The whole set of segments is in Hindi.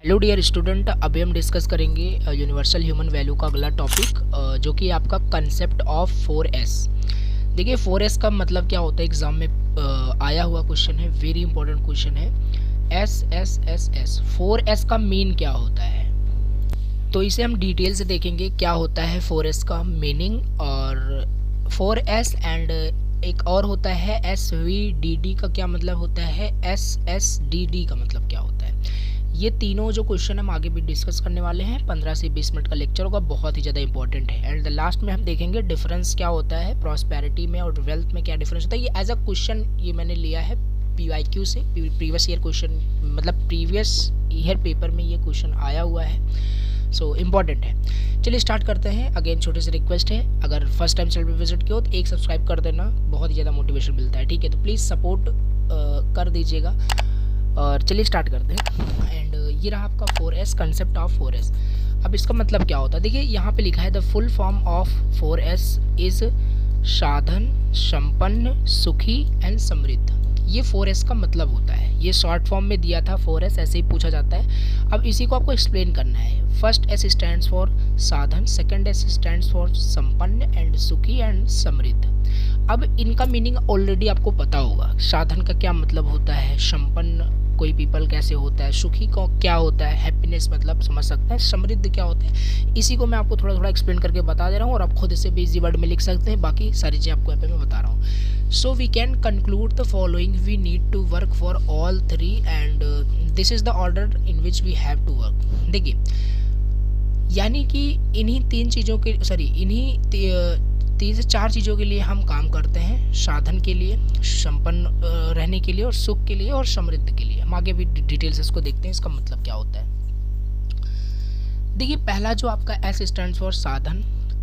हेलो डियर स्टूडेंट, अभी हम डिस्कस करेंगे यूनिवर्सल ह्यूमन वैल्यू का अगला टॉपिक, जो कि आपका कंसेप्ट ऑफ 4S। देखिए 4S का मतलब क्या होता है, एग्जाम में आया हुआ क्वेश्चन है, वेरी इंपॉर्टेंट क्वेश्चन है। S S S S 4S का मीन क्या होता है, तो इसे हम डिटेल से देखेंगे क्या होता है 4S का मीनिंग। और 4S एंड एक और होता है SVDD का क्या मतलब होता है, SSDD का मतलब क्या होता है। ये तीनों जो क्वेश्चन हम आगे भी डिस्कस करने वाले हैं, 15 से 20 मिनट का लेक्चर होगा, बहुत ही ज़्यादा इंपॉर्टेंट है। एंड द लास्ट में हम देखेंगे डिफरेंस क्या होता है प्रॉस्पेरिटी में और वेल्थ में, क्या डिफरेंस होता है। ये एज अ क्वेश्चन ये मैंने लिया है PYQ से, प्रीवियस ईयर क्वेश्चन, मतलब प्रीवियस ईयर पेपर में ये क्वेश्चन आया हुआ है, सो इम्पॉर्टेंट है। चलिए स्टार्ट करते हैं। अगेन छोटे से रिक्वेस्ट है, अगर फर्स्ट टाइम चैनल पर विजिट किया हो तो एक सब्सक्राइब कर देना, बहुत ही ज़्यादा मोटिवेशन मिलता है, ठीक है। तो प्लीज़ सपोर्ट कर दीजिएगा और चलिए स्टार्ट करते हैं। एंड ये रहा आपका 4S, कंसेप्ट ऑफ 4S। अब इसका मतलब क्या होता है, देखिए यहाँ पे लिखा है the full form of 4S is साधन, संपन्न, सुखी एंड समृद्ध। ये 4S का मतलब होता है, ये शॉर्ट फॉर्म में दिया था 4S, ऐसे ही पूछा जाता है। अब इसी को आपको एक्सप्लेन करना है। फर्स्ट S स्टैंड्स फॉर साधन, सेकंड S स्टैंड्स फॉर संपन्न एंड सुखी एंड समृद्ध। अब इनका मीनिंग ऑलरेडी आपको पता होगा। साधन का क्या मतलब होता है, संपन्न कोई पीपल कैसे होता है, सुखी को क्या होता है, हैप्पीनेस मतलब समझ सकते हैं, समृद्ध क्या होता है। इसी को मैं आपको थोड़ा थोड़ा एक्सप्लेन करके बता दे रहा हूँ और आप खुद से भी इजी वर्ड में लिख सकते हैं, बाकी सारी चीज़ें आपको यहाँ पे मैं बता रहा हूँ। So we can conclude the following, we need to work for all three and this is the order in which we have to work. देखिए यानी कि इन्हीं तीन चीज़ों के, सॉरी इन्हीं 3 से 4 चीज़ों के लिए हम काम करते हैं, साधन के लिए, संपन्न रहने के लिए, और सुख के लिए, और समृद्ध के लिए। हम आगे भी डिटेल से इसको देखते हैं, इसका मतलब क्या होता है। देखिए पहला जो आपका S स्टैंड्स फॉर साधन।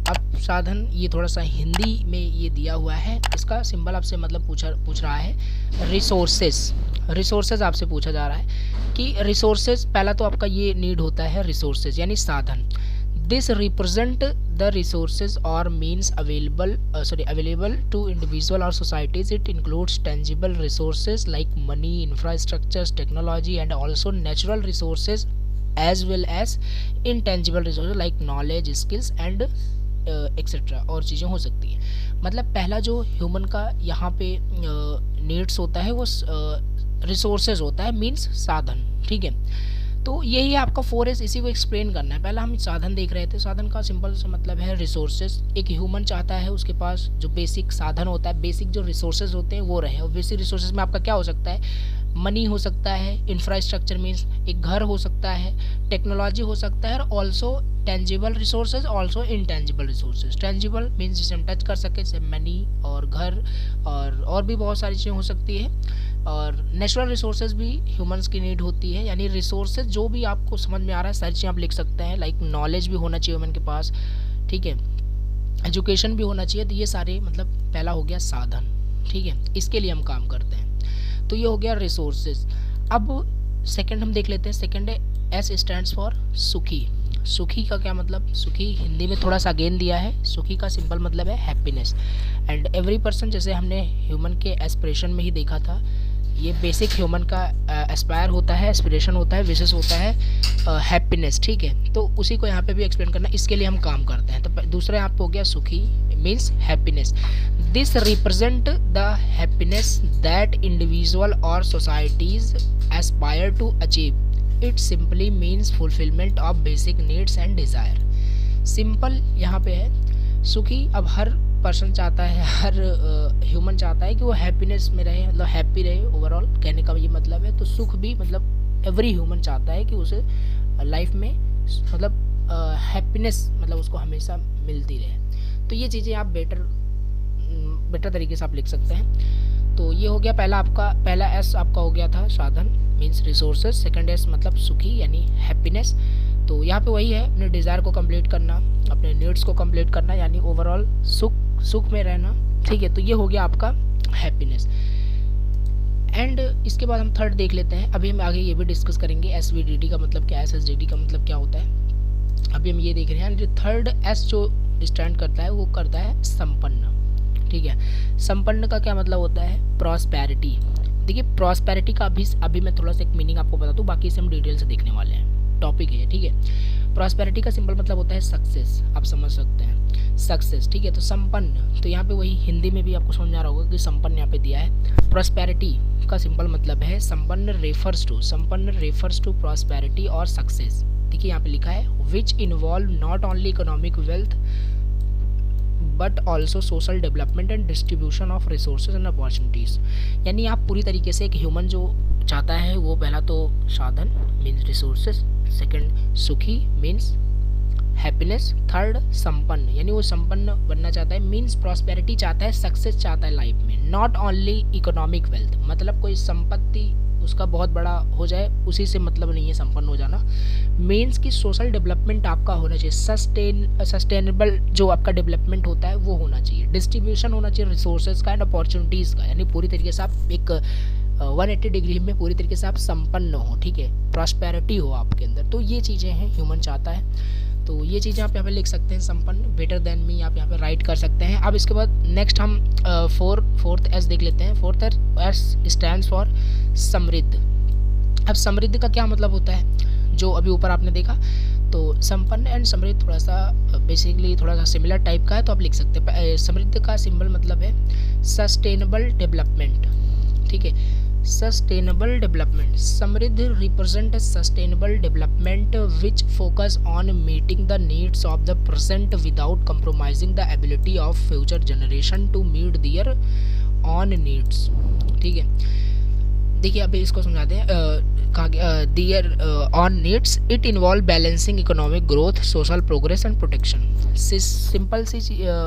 अब साधन ये थोड़ा सा हिंदी में ये दिया हुआ है, इसका सिंबल आपसे मतलब पूछ रहा है रिसोर्सेस। रिसोर्सेज आपसे पूछा जा रहा है कि रिसोर्सेज, पहला तो आपका ये नीड होता है रिसोर्सेज यानी साधन। This represent the resources or means available to individual or societies. It includes tangible resources like money, infrastructures, technology, and also natural resources as well as intangible resources like knowledge, skills and etcetera और चीज़ें हो सकती हैं। मतलब पहला जो ह्यूमन का यहाँ पे नीड्स होता है वो रिसोर्सेज होता है, मीन्स साधन, ठीक है। तो यही है आपका 4S, इसी को एक्सप्लेन करना है। पहला हम साधन देख रहे थे, साधन का सिंपल सा मतलब है रिसोर्सेज। एक ह्यूमन चाहता है उसके पास जो बेसिक साधन होता है, बेसिक जो रिसोर्सेज होते हैं वो रहे। और बेसिक रिसोर्सेज में आपका क्या हो सकता है, मनी हो सकता है, इंफ्रास्ट्रक्चर मीन्स एक घर हो सकता है, टेक्नोलॉजी हो सकता है, और also tangible resources, also intangible resources. Tangible means जिसे हम टच कर सके, जैसे मनी और घर और भी बहुत सारी चीज़ें हो सकती है। और नेचुरल रिसोर्सेज भी ह्यूमंस की नीड होती है, यानी रिसोर्सेज जो भी आपको समझ में आ रहा है सारी चीज़ें आप लिख सकते हैं। लाइक नॉलेज भी होना चाहिए ह्यूमन के पास, ठीक है, एजुकेशन भी होना चाहिए। तो ये सारे मतलब पहला हो गया साधन, ठीक है, इसके लिए हम काम करते हैं। तो ये हो गया रिसोर्सेज। अब सेकंड हम देख लेते हैं, सेकंड है S स्टैंड्स फॉर सुखी। सुखी का क्या मतलब, सुखी हिंदी में थोड़ा सा अगेन दिया है, सुखी का सिंपल मतलब है हैप्पीनेस। एंड एवरी पर्सन, जैसे हमने ह्यूमन के एस्पिरेशन में ही देखा था, ये बेसिक ह्यूमन का एस्पायर होता है, एस्पिरेशन होता है, विशेष होता है हैप्पीनेस, ठीक है। तो उसी को यहाँ पे भी एक्सप्लेन करना, इसके लिए हम काम करते हैं। तो दूसरा यहाँ पे हो गया सुखी means happiness. This represent the happiness that individual और societies aspire to achieve. It simply means fulfilment of basic needs and desire. Simple यहाँ पे है सुखी। अब हर पर्सन चाहता है, हर ह्यूमन चाहता है कि वो हैप्पीनेस में रहे, मतलब हैप्पी रहे ओवरऑल, कहने का ये मतलब है। तो सुख भी मतलब एवरी ह्यूमन चाहता है कि उसे लाइफ में मतलब हैप्पीनेस मतलब उसको हमेशा मिलती रहे। तो ये चीज़ें आप बेटर तरीके से आप लिख सकते हैं। तो ये हो गया पहला आपका, पहला S आपका हो गया था साधन मीन्स रिसोर्सेज, सेकंड S मतलब सुखी यानी हैप्पीनेस। तो यहाँ पे वही है, अपने डिज़ायर को कंप्लीट करना, अपने नीड्स को कंप्लीट करना, यानी ओवरऑल सुख में रहना, ठीक है। तो ये हो गया आपका हैप्पीनेस। एंड इसके बाद हम थर्ड देख लेते हैं। अभी हम आगे ये भी डिस्कस करेंगे SVDD का मतलब क्या है, SSDD का मतलब क्या होता है। अभी हम ये देख रहे हैं, थर्ड S जो स्टैंड करता है वो करता है संपन्न, ठीक है। संपन्न का क्या मतलब होता है, प्रॉस्पेरिटी। देखिए प्रॉस्पेरिटी का अभी मैं थोड़ा सा एक मीनिंग आपको बता दूं, बाकी इसे हम डिटेल से देखने वाले हैं। प्रॉस्पेरिटी का सिंपल मतलब होता है सक्सेस, आप समझ सकते हैं सक्सेस, ठीक है। तो संपन्न, तो यहाँ पे वही हिंदी में भी आपको समझ आ रहा होगा कि संपन्न यहाँ पे दिया है। प्रॉस्पेरिटी का सिंपल मतलब है संपन्न, रेफर्स टू प्रॉस्पेरिटी और सक्सेस। देखिए यहाँ पे लिखा है which involve not only economic wealth but also social development and distribution of resources and opportunities. यानी आप पूरी तरीके से एक ह्यूमन जो चाहता है वो पहला तो साधन मीन्स रिसोर्सेज, सेकंड सुखी मीन्स हैप्पीनेस, थर्ड संपन्न यानी वो संपन्न बनना चाहता है मीन्स प्रॉस्पेरिटी चाहता है, सक्सेस चाहता है लाइफ में, नॉट ओनली इकोनॉमिक वेल्थ मतलब कोई संपत्ति उसका बहुत बड़ा हो जाए उसी से मतलब नहीं है संपन्न हो जाना, मीन्स कि सोशल डेवलपमेंट आपका होना चाहिए, सस्टेनेबल जो आपका डेवलपमेंट होता है वो होना चाहिए, डिस्ट्रीब्यूशन होना चाहिए रिसोर्सेज का एंड अपॉर्चुनिटीज़ का, यानी पूरी तरीके से आप एक 180 डिग्री में पूरी तरीके से आप संपन्न हो, ठीक है, प्रॉस्पेरिटी हो आपके अंदर। तो ये चीज़ें हैं ह्यूमन चाहता है, तो ये चीज़ें आप यहाँ पे लिख सकते हैं, संपन्न, बेटर देन मी आप यहाँ पे राइट कर सकते हैं। अब इसके बाद नेक्स्ट हम फोर्थ एस देख लेते हैं। फोर्थ एस स्टैंड्स फॉर समृद्ध। अब समृद्ध का क्या मतलब होता है, जो अभी ऊपर आपने देखा, तो संपन्न एंड समृद्ध थोड़ा सा बेसिकली थोड़ा सा सिमिलर टाइप का है, तो आप लिख सकते हैं। समृद्ध का सिंबल मतलब है सस्टेनेबल डेवलपमेंट, ठीक है, सस्टेनेबल डेवलपमेंट। समृद्ध represent sustainable development which focus on meeting the needs of the present without compromising the ability of future generation to meet their own needs, ठीक है। देखिए अभी इसको समझाते हैं, their own needs it involve balancing economic growth, social progress and protection. Simple सी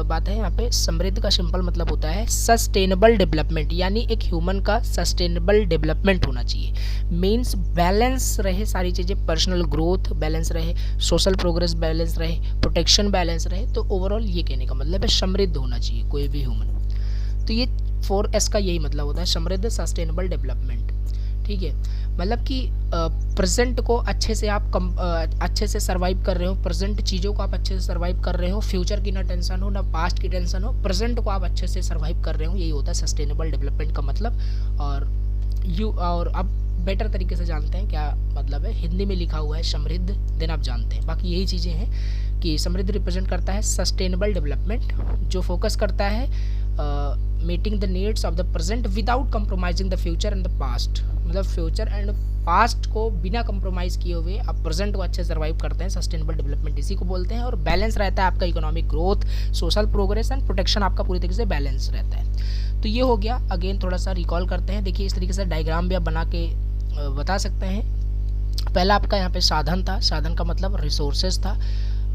बात है यहाँ पे। समृद्ध का सिंपल मतलब होता है सस्टेनेबल डेवलपमेंट, यानी एक ह्यूमन का सस्टेनेबल डेवलपमेंट होना चाहिए, मीन्स बैलेंस रहे सारी चीज़ें, पर्सनल ग्रोथ बैलेंस रहे, सोशल प्रोग्रेस बैलेंस रहे, प्रोटेक्शन बैलेंस रहे। तो ओवरऑल ये कहने का मतलब है समृद्ध होना चाहिए कोई भी ह्यूमन। तो ये 4S का यही मतलब होता है, समृद्ध सस्टेनेबल डेवलपमेंट, ठीक है। मतलब कि प्रेजेंट को अच्छे से आप अच्छे से सर्वाइव कर रहे हो, प्रेजेंट चीज़ों को आप अच्छे से सर्वाइव कर रहे हो, फ्यूचर की ना टेंशन हो ना पास्ट की टेंशन हो, प्रेजेंट को आप अच्छे से सर्वाइव कर रहे हो, यही होता है सस्टेनेबल डेवलपमेंट का मतलब। और अब बेटर तरीके से जानते हैं क्या मतलब है, हिंदी में लिखा हुआ है समृद्ध, देन आप जानते हैं। बाकी यही चीज़ें हैं कि समृद्ध रिप्रेजेंट करता है सस्टेनेबल डेवलपमेंट जो फोकस करता है meeting the needs of the present without compromising the future and the past, मतलब फ्यूचर एंड पास्ट को बिना कंप्रोमाइज़ किए हुए आप प्रेजेंट को अच्छे सर्वाइव करते हैं, सस्टेनेबल डेवलपमेंट इसी को बोलते हैं। और बैलेंस रहता है आपका economic growth, social progress and protection आपका पूरी तरीके से बैलेंस रहता है। तो ये हो गया। अगेन थोड़ा सा रिकॉल करते हैं। देखिए इस तरीके से डायग्राम भी आप बना के बता सकते हैं। पहला आपका यहाँ पे साधन था, साधन का मतलब रिसोर्सेज था।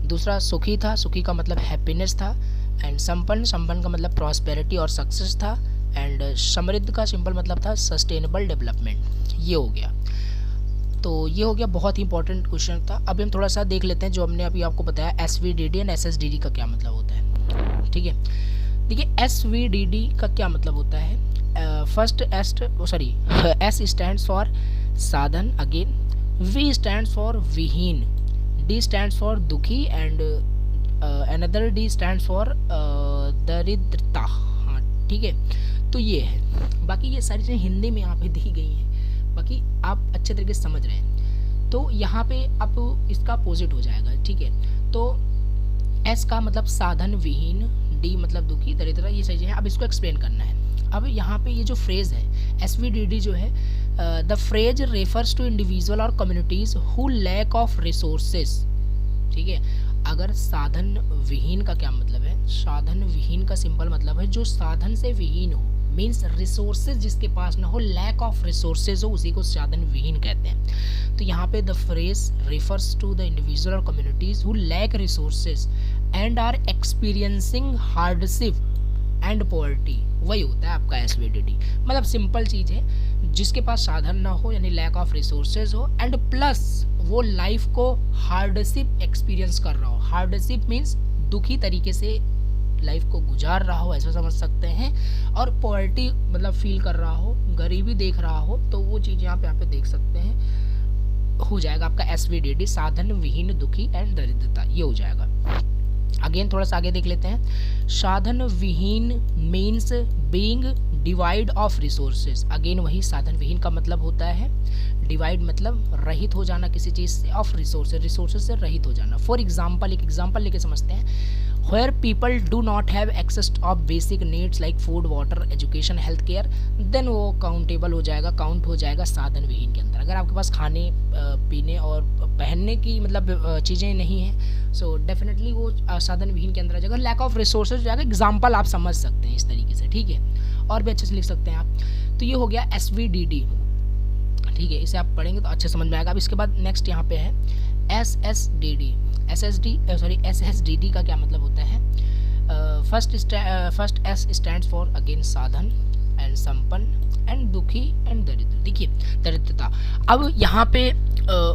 दूसरा सुखी था, सुखी का मतलब हैप्पीनेस था। एंड संपन्न, संपन्न का मतलब प्रॉस्पेरिटी और सक्सेस था। एंड समृद्ध का सिंपल मतलब था सस्टेनेबल डेवलपमेंट। ये हो गया। तो ये हो गया, बहुत ही इंपॉर्टेंट क्वेश्चन था। अभी हम थोड़ा सा देख लेते हैं जो हमने अभी आपको बताया SVDD एंड SSDD का क्या मतलब होता है, ठीक है। देखिए SVDD का क्या मतलब होता है। फर्स्ट S स्टैंड्स फॉर साधन, अगेन V स्टैंड्स फॉर विहीन, D स्टैंड्स फॉर दुखी and another D stands for दरिद्रता, हाँ ठीक है। तो ये है, बाकी ये सारी चीज़ें हिंदी में यहाँ पे दी गई हैं, बाकी आप अच्छे तरीके से समझ रहे हैं। तो यहाँ पे आप इसका अपोजिट हो जाएगा, ठीक है। तो S का मतलब साधन विहीन, D मतलब दुखी, दरिद्रता, ये सारी चीज़ें अब इसको एक्सप्लेन करना है। अब यहाँ पे ये जो फ्रेज़ है SVDD जो है, the phrase refers to individual और communities who lack of resources, ठीक है। अगर साधन विहीन का क्या मतलब है, साधन विहीन का सिंपल मतलब है जो साधन से विहीन हो, मीन्स रिसोर्सेज जिसके पास ना हो, लैक ऑफ रिसोर्सेज हो, उसी को साधन विहीन कहते हैं। तो यहाँ पे the phrase refers to the individual और communities who lack resources and are experiencing hardship and poverty, वही होता है आपका SVDD। मतलब सिंपल चीज़ है, जिसके पास साधन ना हो यानी लैक ऑफ रिसोर्सेज हो, एंड प्लस वो लाइफ को हार्डशिप एक्सपीरियंस कर रहा हो। हार्डशिप मीन्स दुखी तरीके से लाइफ को गुजार रहा हो, ऐसा समझ सकते हैं। और पॉवर्टी मतलब फील कर रहा हो, गरीबी देख रहा हो, तो वो चीज़ यहाँ पे देख सकते हैं, हो जाएगा आपका SVDD, साधन विहीन, दुखी एंड दरिद्रता, ये हो जाएगा। अगेन थोड़ा सा आगे देख लेते हैं। साधन विहीन means being divide of resources, again वही साधन विहीन का मतलब होता है डिवाइड मतलब रहित हो जाना किसी चीज़ से, ऑफ रिसोर्सेज से रहित हो जाना। फॉर एग्जाम्पल, एक एग्जाम्पल लेके समझते हैं। Where people do not have access of basic needs like food, water, education, health care, then वो काउंटेबल हो जाएगा, काउंट हो जाएगा साधन विहीन के अंदर। अगर आपके पास खाने पीने और पहनने की मतलब चीज़ें नहीं हैं, सो डेफिनेटली वो साधन विहीन के अंदर आ जाएगा, लैक ऑफ रिसोर्सेज हो जाएगा। एग्जाम्पल आप समझ सकते हैं इस तरीके से, ठीक है, और भी अच्छे से लिख सकते हैं आप। तो ये हो गया SVDD, ठीक है, इसे आप पढ़ेंगे तो अच्छे समझ में आएगा। अब इसके बाद नेक्स्ट यहाँ पे है SSDD। SSDD का क्या मतलब होता है? First S stands for again साधन एंड संपन्न एंड दुखी एंड दरिद्र। देखिए दरिद्रता, अब यहाँ पे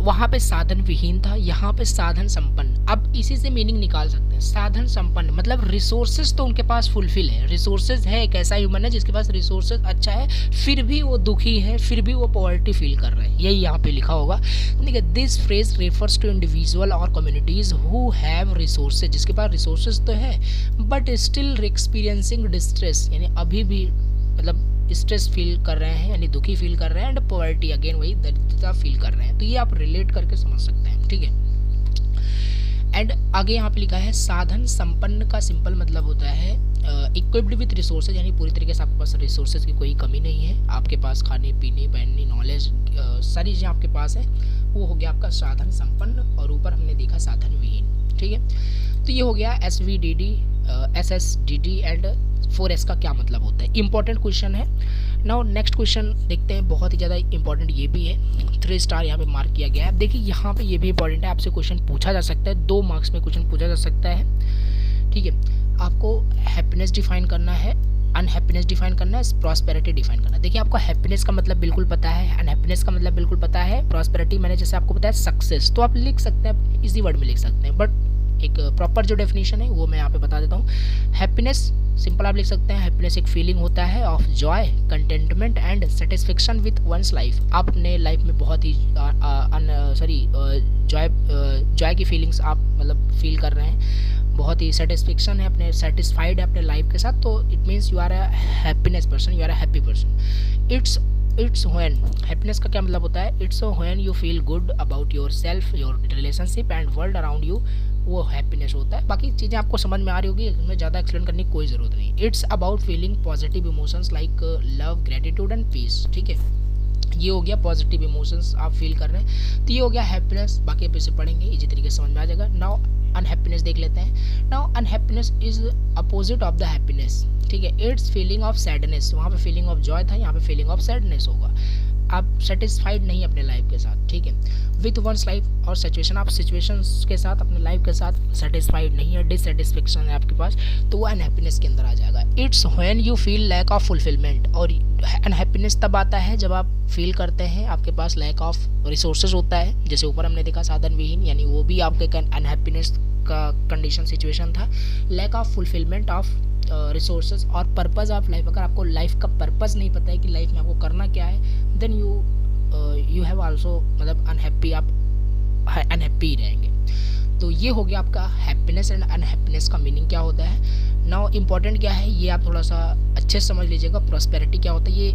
वहाँ पे साधन विहीन था, यहाँ पे साधन संपन्न। अब इसी से मीनिंग निकाल सकते हैं। साधन संपन्न मतलब रिसोर्सेज तो उनके पास फुलफिल है, रिसोर्सेज है, एक ऐसा ह्यूमन है जिसके पास रिसोर्सेज अच्छा है, फिर भी वो दुखी है, फिर भी वो पॉवर्टी फील कर रहे हैं, यही यहाँ पे लिखा होगा। देखिए this phrase refers to individual और कम्युनिटीज हु हैव रिसोर्सेज, जिसके पास रिसोर्सेज तो है बट स्टिल एक्सपीरियंसिंग डिस्ट्रेस, यानी अभी भी मतलब स्ट्रेस फील कर रहे हैं, यानी दुखी फील कर रहे हैं, एंड पॉवर्टी अगेन वही दरिद्रता फील कर रहे हैं। तो ये आप रिलेट करके समझ सकते हैं, ठीक है। एंड आगे यहाँ पे लिखा है साधन संपन्न का सिंपल मतलब होता है इक्विप्ड विथ रिसोर्सेज, यानी पूरी तरीके से आपके पास रिसोर्सेज की कोई कमी नहीं है, आपके पास खाने पीने पहनने नॉलेज सारी चीज़ें आपके पास है, वो हो गया आपका साधन संपन्न। और ऊपर हमने देखा साधन विहीन, ठीक है। तो ये हो गया SVDD, SSDD एंड 4S का क्या मतलब होता है, इंपॉर्टेंट क्वेश्चन है। नाउ नेक्स्ट क्वेश्चन देखते हैं, बहुत ही ज़्यादा इंपॉर्टेंट ये भी है, 3 स्टार यहाँ पे मार्क किया गया है। अब देखिए यहाँ पे ये भी इंपॉर्टेंट है, आपसे क्वेश्चन पूछा जा सकता है, 2 मार्क्स में क्वेश्चन पूछा जा सकता है, ठीक है। आपको हैप्पीनेस डिफाइन करना है, अनहैप्पीनेस डिफाइन करना है, प्रॉस्पेरिटी डिफाइन करना है। देखिए आपको हैप्पीनेस का मतलब बिल्कुल पता है, अनहैप्पीनेस का मतलब बिल्कुल पता है, प्रॉस्पेरिटी मैंने जैसे आपको बताया सक्सेस, तो आप लिख सकते हैं, इजी वर्ड में लिख सकते हैं, बट एक प्रॉपर जो डेफिनेशन है वो मैं यहाँ पे बता देता हूँ। हैप्पीनेस सिंपल आप लिख सकते हैं, हैप्पीनेस एक फीलिंग होता है of Joy, containment and satisfaction with one's life. आप अपने लाइफ में बहुत ही जॉय की फीलिंग्स आप मतलब फील कर रहे हैं, बहुत ही सेटिस्फेक्शन है, अपने सेटिस्फाइड है अपने लाइफ के साथ, तो it means you are a happiness person, you are a happy person. It's when, happiness का क्या मतलब होता है? It's when you feel good about your self, your relationship and world around you, वो हैप्पीनेस होता है। बाकी चीज़ें आपको समझ में आ रही होगी, इसमें ज़्यादा एक्सप्लेन करने की कोई ज़रूरत नहीं। It's about feeling positive emotions like love, gratitude and peace, ठीक है। ये हो गया पॉजिटिव इमोशंस आप फील कर रहे हैं, तो ये हो गया हैप्पीनेस। बाकी आप इसे पढ़ेंगे इसी तरीके से समझ में आ जाएगा। नाउ अनहैप्पीनेस देख लेते हैं। Now unhappiness is opposite of the happiness, ठीक है। इट्स फीलिंग ऑफ सैडनेस, वहाँ पे फीलिंग ऑफ जॉय था, यहाँ पे फीलिंग ऑफ सैडनेस होगा। आप सेटिस्फाइड नहीं अपने लाइफ के साथ, ठीक है। विथ वंस लाइफ और सिचुएशन, आप सिचुएशंस के साथ अपने लाइफ के साथ सेटिस्फाइड नहीं है, डिससेटिस्फेक्शन है आपके पास, तो वो अनहैप्पीनेस के अंदर आ जाएगा। It's when you feel lack of fulfilment, और अनहैप्पीनेस तब आता है जब आप फील करते हैं आपके पास लैक ऑफ रिसोर्सेज होता है, जैसे ऊपर हमने देखा साधन विहीन, यानी वो भी आपके अनहैप्पीनेस का कंडीशन सिचुएशन था। Lack of fulfilment of resources और पर्पज़ ऑफ लाइफ, अगर आपको लाइफ का पर्पज़ नहीं पता है कि लाइफ में आपको करना क्या है, देन यू हैव आल्सो मतलब अनहैप्पी, आप अनहैप्पी रहेंगे। तो ये हो गया आपका हैप्पीनेस एंड अनहैप्पीनेस का मीनिंग क्या होता है। नाउ इम्पॉर्टेंट क्या है ये आप थोड़ा सा अच्छे से समझ लीजिएगा। प्रॉस्पेरिटी क्या होता है, ये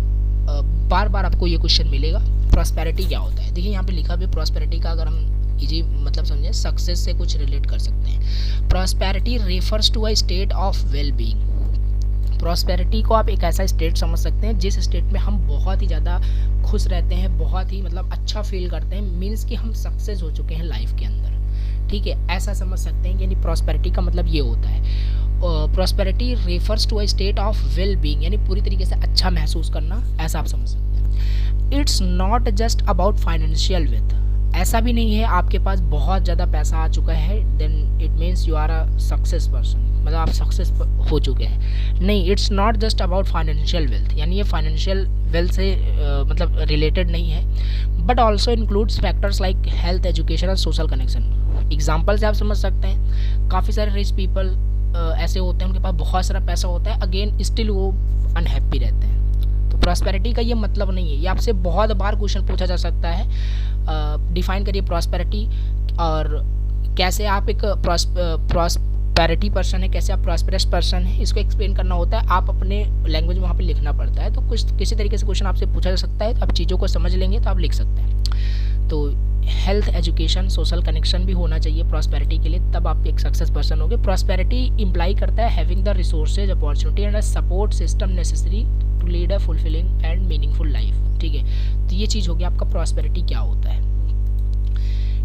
बार बार आपको ये क्वेश्चन मिलेगा, प्रॉस्पेरिटी क्या होता है। देखिए यहाँ पे लिखा भी प्रॉस्पेरिटी का अगर हम इजी मतलब समझें, सक्सेस से कुछ रिलेट कर सकते हैं। Prosperity refers to a state of well being. Prosperity को आप एक ऐसा स्टेट समझ सकते हैं जिस स्टेट में हम बहुत ही ज़्यादा खुश रहते हैं, बहुत ही मतलब अच्छा फील करते हैं, मीन्स कि हम सक्सेस हो चुके हैं लाइफ के अंदर, ठीक है, ऐसा समझ सकते हैं। यानी प्रॉस्पेरिटी का मतलब ये होता है। Prosperity refers to a state of well being, यानी पूरी तरीके से अच्छा महसूस करना, ऐसा आप समझ सकते हैं। It's not just about financial with, ऐसा भी नहीं है आपके पास बहुत ज़्यादा पैसा आ चुका है then it means you are a success person, मतलब आप सक्सेस हो चुके हैं। नहीं, it's not just about financial wealth, यानी ये फाइनेंशियल वेल्थ से मतलब रिलेटेड नहीं है, but also includes factors like health, education और सोशल कनेक्शन। एग्जाम्पल से आप समझ सकते हैं, काफ़ी सारे रिच पीपल ऐसे होते हैं, उनके पास बहुत सारा पैसा होता है, अगेन स्टिल वो अनहैप्पी रहते हैं। तो प्रॉस्पेरिटी का ये मतलब नहीं है, ये आपसे बहुत बार क्वेश्चन पूछा जा सकता है। डिफाइन करिए प्रॉस्पेरिटी और कैसे आप एक प्रॉस्पेरिटी पर्सन है, कैसे आप प्रॉस्पेरस पर्सन है, इसको एक्सप्लेन करना होता है। आप अपने लैंग्वेज में वहाँ पे लिखना पड़ता है। तो कुछ किसी तरीके से क्वेश्चन आपसे पूछा जा सकता है, तो आप चीज़ों को समझ लेंगे तो आप लिख सकते हैं। तो हेल्थ, एजुकेशन, सोशल कनेक्शन भी होना चाहिए प्रॉस्पेरिटी के लिए, तब आप एक सक्सेस पर्सन होगे। प्रॉस्पेरिटी इम्प्लाई करता है having the resources, opportunity and a support system necessary to lead a fulfilling and meaningful life. ठीक है, तो ये चीज़ हो गया आपका प्रॉस्पेरिटी क्या होता है।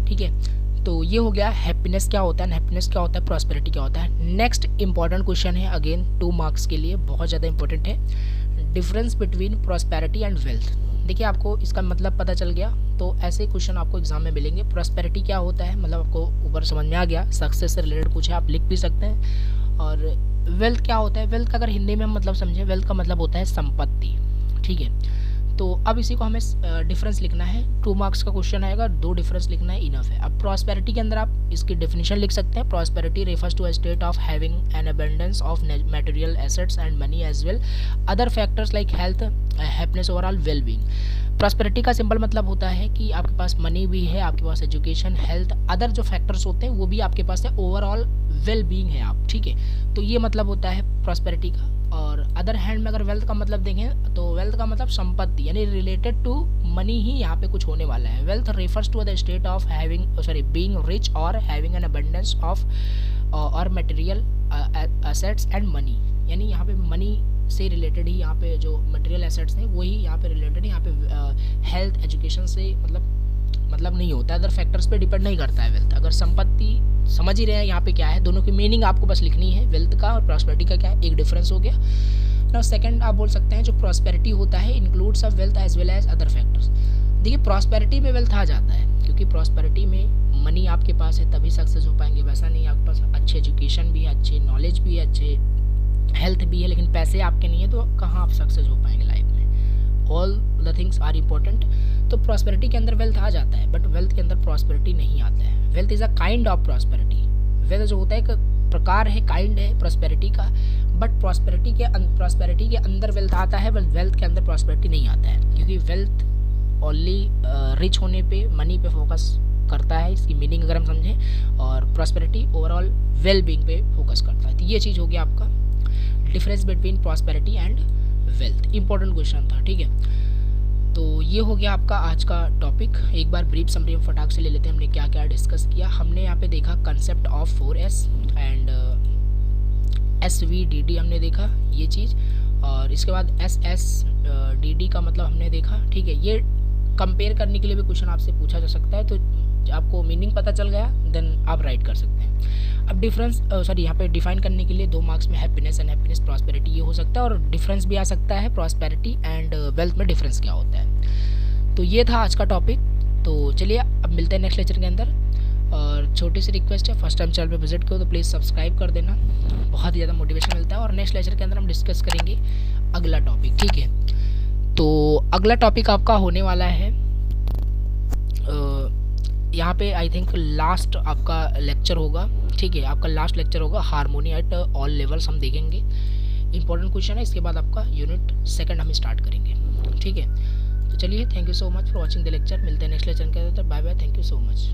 ठीक है, तो ये हो गया हैप्पीनेस क्या होता है, हैप्पीनेस क्या होता है, प्रॉस्पेरिटी क्या होता है। नेक्स्ट इंपॉर्टेंट क्वेश्चन है, अगेन 2 मार्क्स के लिए बहुत ज़्यादा इंपॉर्टेंट है, difference between prosperity and wealth. देखिए आपको इसका मतलब पता चल गया, तो ऐसे क्वेश्चन आपको एग्जाम में मिलेंगे। प्रॉस्पेरिटी क्या होता है, मतलब आपको ऊपर समझ में आ गया, सक्सेस से रिलेटेड कुछ है, आप लिख भी सकते हैं। और वेल्थ क्या होता है, वेल्थ का अगर हिंदी में हम मतलब समझें, वेल्थ का मतलब होता है संपत्ति। ठीक है, तो अब इसी को हमें डिफरेंस लिखना है। 2 मार्क्स का क्वेश्चन आएगा, 2 डिफरेंस लिखना है, इनफ है। अब प्रॉस्पेरिटी के अंदर आप इसकी डेफिनेशन लिख सकते हैं। Prosperity refers to a state of having an abundance of material assets and money as well other factors like health, happiness, overall well being. Prosperity का सिंपल मतलब होता है कि आपके पास मनी भी है, आपके पास एजुकेशन, हेल्थ, अदर जो फैक्टर्स होते हैं वो भी आपके पास है, ओवरऑल वेल बीइंग है आप। ठीक है, तो ये मतलब होता है प्रॉस्पेरिटी का। और अदर हैंड में अगर वेल्थ का मतलब देखें तो वेल्थ का मतलब संपत्ति, यानी रिलेटेड टू मनी ही यहाँ पे कुछ होने वाला है। Wealth refers to the state of having being rich और हैविंग एन अबंडेंस ऑफ और मटेरियल एसेट्स एंड मनी, यानी यहाँ पे मनी से रिलेटेड ही यहाँ पे जो मटेरियल एसेट्स हैं वही यहाँ पे रिलेटेड है। यहाँ पे हेल्थ, एजुकेशन से मतलब नहीं होता है, अदर फैक्टर्स पे डिपेंड नहीं करता है वेल्थ। अगर संपत्ति समझ ही रहे हैं यहाँ पे क्या है, दोनों की मीनिंग आपको बस लिखनी है, वेल्थ का और प्रॉस्पेरिटी का क्या है, एक डिफरेंस हो गया ना। सेकंड आप बोल सकते हैं जो प्रॉस्पेरिटी होता है includes of wealth as well as other factors. देखिए प्रॉस्पेरिटी में वेल्थ आ जाता है, क्योंकि प्रॉस्पेरिटी में मनी आपके पास है तभी सक्सेस हो पाएंगे। वैसा नहीं, आपके पास अच्छी एजुकेशन भी है, अच्छी नॉलेज भी है, अच्छे हेल्थ भी है, लेकिन पैसे आपके नहीं है तो कहाँ आप सक्सेस हो पाएंगे लाइफ में। All the things are important. तो प्रॉस्पेरिटी के अंदर वेल्थ आ जाता है, बट वेल्थ के अंदर प्रॉस्पेरिटी नहीं आता है। Wealth is a kind of prosperity. Wealth जो होता है एक प्रकार है, काइंड है प्रॉस्पेरिटी का, बट प्रॉस्पेरिटी के अंदर वेल्थ आता है, बट वेल्थ के अंदर प्रॉस्पेरिटी नहीं आता है, क्योंकि वेल्थ ओनली रिच होने पे, मनी पे फोकस करता है, इसकी मीनिंग अगर हम समझें, और प्रॉस्पेरिटी ओवरऑल वेल बीइंग पे फोकस करता है। तो ये चीज़ हो गया आपका difference between prosperity and wealth. Important question था। ठीक है, तो ये हो गया आपका आज का टॉपिक। एक बार ब्रीफ समरी में फटाक से ले लेते हैं हमने क्या क्या डिस्कस किया। हमने यहाँ पे देखा concept of 4S and SVDD हमने देखा ये चीज़, और इसके बाद SSDD का मतलब हमने देखा। ठीक है, ये कंपेयर करने के लिए भी क्वेश्चन आपसे पूछा जा सकता है, तो आपको मीनिंग पता चल गया देन आप राइट कर सकते हैं। अब डिफरेंस यहाँ पे डिफाइन करने के लिए 2 मार्क्स में हैप्पीनेस एंड हैप्पीनेस प्रॉस्पेरिटी ये हो सकता है, और डिफरेंस भी आ सकता है प्रॉस्पेरिटी एंड वेल्थ में डिफरेंस क्या होता है। तो ये था आज का टॉपिक। तो चलिए अब मिलते हैं नेक्स्ट लेक्चर के अंदर, और छोटी सी रिक्वेस्ट है, फर्स्ट टाइम चैनल पे विजिट करो तो प्लीज़ सब्सक्राइब कर देना, बहुत ही ज़्यादा मोटिवेशन मिलता है। और नेक्स्ट लेक्चर के अंदर हम डिस्कस करेंगे अगला टॉपिक। ठीक है, तो अगला टॉपिक आपका होने वाला है यहाँ पे आई थिंक लास्ट आपका लेक्चर होगा। ठीक है, आपका लास्ट लेक्चर होगा हार्मोनी एट ऑल लेवल्स हम देखेंगे। इंपॉर्टेंट क्वेश्चन है, इसके बाद आपका यूनिट 2 हम स्टार्ट करेंगे। ठीक है, तो चलिए, thank you so much for watching the lecture. मिलते हैं नेक्स्ट लेक्चर के अंदर। Bye bye, thank you so much.